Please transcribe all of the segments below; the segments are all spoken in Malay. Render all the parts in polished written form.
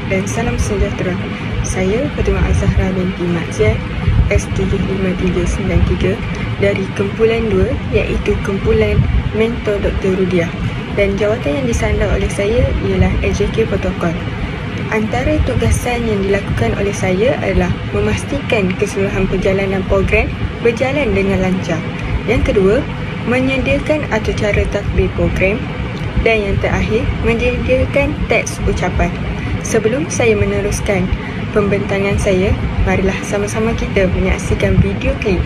dan salam sejahtera. Saya Fatimah Azahra binti Mak Ziad, S75393 dari kumpulan 2 iaitu kumpulan Mentor Dr. Rudiah, dan jawatan yang disandang oleh saya ialah AJK Protokol. Antara tugasan yang dilakukan oleh saya adalah memastikan keseluruhan perjalanan program berjalan dengan lancar. Yang kedua, menyediakan atur cara takbir program, dan yang terakhir, menyediakan teks ucapan. Sebelum saya meneruskan pembentangan saya, marilah sama-sama kita menyaksikan video klip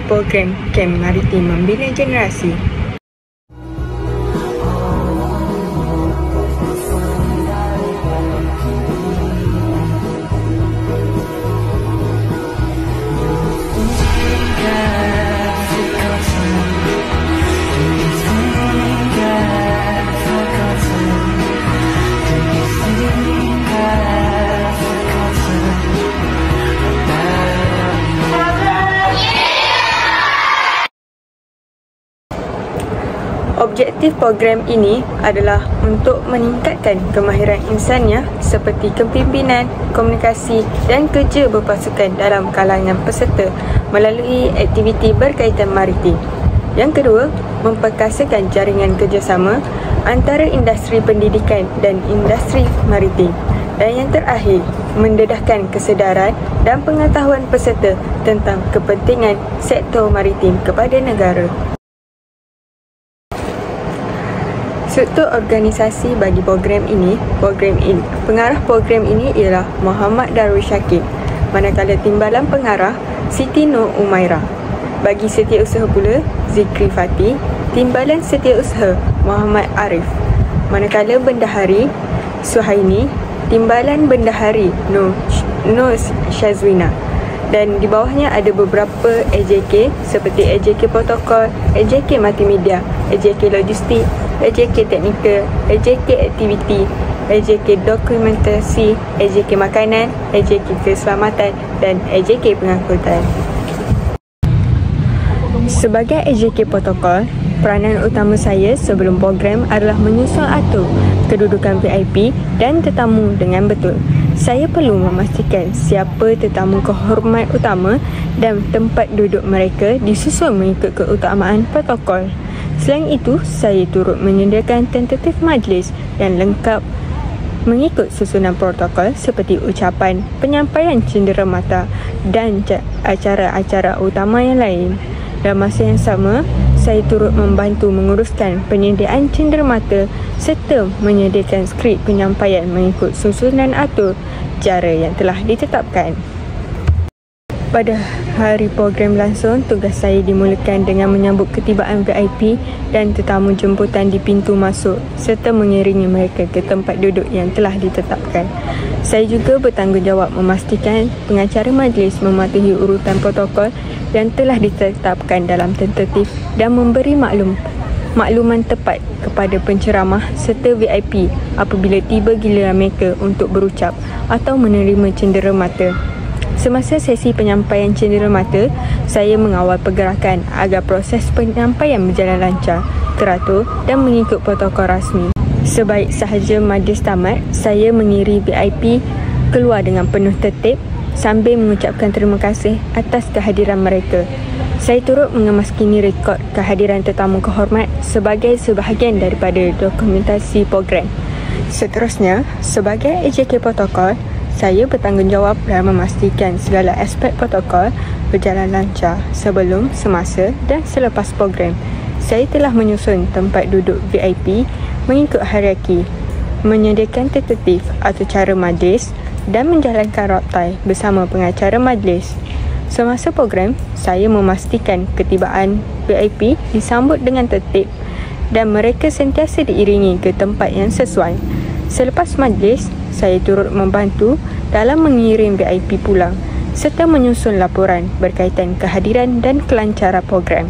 program Kem Maritim Membina Generasi. Objektif program ini adalah untuk meningkatkan kemahiran insaniah seperti kepimpinan, komunikasi dan kerja berpasukan dalam kalangan peserta melalui aktiviti berkaitan maritim. Yang kedua, memperkasakan jaringan kerjasama antara industri pendidikan dan industri maritim. Dan yang terakhir, mendedahkan kesedaran dan pengetahuan peserta tentang kepentingan sektor maritim kepada negara. Struktur organisasi bagi pengarah program ini ialah Muhammad Darwish Syakib, manakala timbalan pengarah Siti Nur Umairah. Bagi setiausaha pula Zikri Fatih, timbalan setiausaha Muhammad Arif, manakala bendahari Suhaini, timbalan bendahari Nur Syazwina. Dan di bawahnya ada beberapa AJK seperti AJK Protokol, AJK Multimedia, AJK Logistik, AJK Teknikal, AJK Aktiviti, AJK Dokumentasi, AJK Makanan, AJK Keselamatan dan AJK Pengangkutan. Sebagai AJK Protokol, peranan utama saya sebelum program adalah menyusun atur kedudukan VIP dan tetamu dengan betul. Saya perlu memastikan siapa tetamu kehormat utama dan tempat duduk mereka disusun mengikut keutamaan protokol. Selain itu, saya turut menyediakan tentatif majlis yang lengkap mengikut susunan protokol seperti ucapan, penyampaian cenderamata dan acara-acara utama yang lain. Dalam masa yang sama, saya turut membantu menguruskan penyediaan cenderamata serta menyediakan skrip penyampaian mengikut susunan atur cara yang telah ditetapkan. Pada hari program langsung, tugas saya dimulakan dengan menyambut ketibaan VIP dan tetamu jemputan di pintu masuk serta mengiringi mereka ke tempat duduk yang telah ditetapkan. Saya juga bertanggungjawab memastikan pengacara majlis mematuhi urutan protokol yang telah ditetapkan dalam tentatif dan memberi makluman tepat kepada penceramah serta VIP apabila tiba giliran mereka untuk berucap atau menerima cenderamata. Semasa sesi penyampaian cenderamata, saya mengawal pergerakan agar proses penyampaian berjalan lancar, teratur dan mengikut protokol rasmi. Sebaik sahaja majlis tamat, saya mengiri VIP keluar dengan penuh tertib sambil mengucapkan terima kasih atas kehadiran mereka. Saya turut mengemaskini rekod kehadiran tetamu kehormat sebagai sebahagian daripada dokumentasi program. Seterusnya, sebagai AJK Protokol, saya bertanggungjawab dalam memastikan segala aspek protokol berjalan lancar sebelum, semasa dan selepas program. Saya telah menyusun tempat duduk VIP mengikut hierarki, menyediakan tentatif atau cara majlis dan menjalankan raptai bersama pengacara majlis. Semasa program, saya memastikan ketibaan VIP disambut dengan tertib dan mereka sentiasa diiringi ke tempat yang sesuai. Selepas majlis, saya turut membantu dalam mengirim VIP pulang serta menyusun laporan berkaitan kehadiran dan kelancaran program.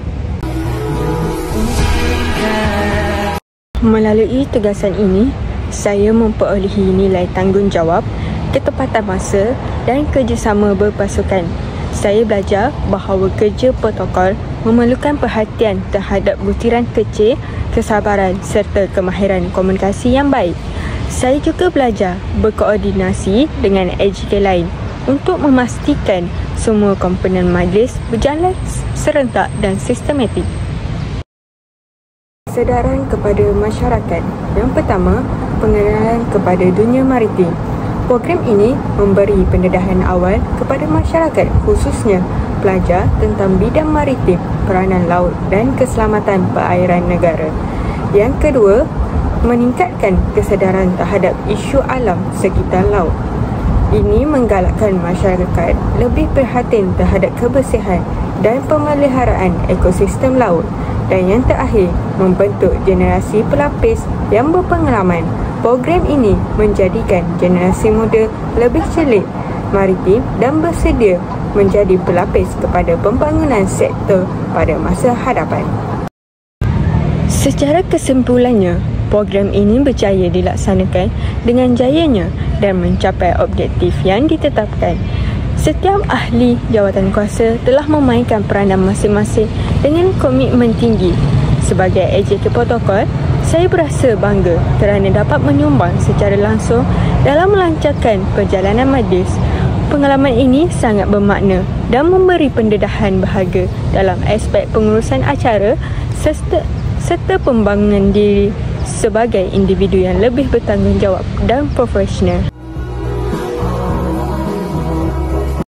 Melalui tugasan ini, saya memperolehi nilai tanggungjawab, ketepatan masa dan kerjasama berpasukan. Saya belajar bahawa kerja protokol memerlukan perhatian terhadap butiran kecil, kesabaran serta kemahiran komunikasi yang baik. Saya juga belajar berkoordinasi dengan AJK lain untuk memastikan semua komponen majlis berjalan serentak dan sistematik. Kesedaran kepada masyarakat. Yang pertama, pengenalan kepada dunia maritim. Program ini memberi pendedahan awal kepada masyarakat, khususnya pelajar, tentang bidang maritim, peranan laut dan keselamatan perairan negara. Yang kedua, meningkatkan kesedaran terhadap isu alam sekitar laut. Ini menggalakkan masyarakat lebih perhatian terhadap kebersihan dan pemeliharaan ekosistem laut. Dan yang terakhir, membentuk generasi pelapis yang berpengalaman. Program ini menjadikan generasi muda lebih celik maritim dan bersedia menjadi pelapis kepada pembangunan sektor pada masa hadapan. Secara kesimpulannya, program ini berjaya dilaksanakan dengan jayanya dan mencapai objektif yang ditetapkan. Setiap ahli jawatan kuasa telah memainkan peranan masing-masing dengan komitmen tinggi. Sebagai AJK Protokol, saya berasa bangga kerana dapat menyumbang secara langsung dalam melancarkan perjalanan majlis. Pengalaman ini sangat bermakna dan memberi pendedahan berharga dalam aspek pengurusan acara serta pembangunan diri sebagai individu yang lebih bertanggungjawab dan profesional.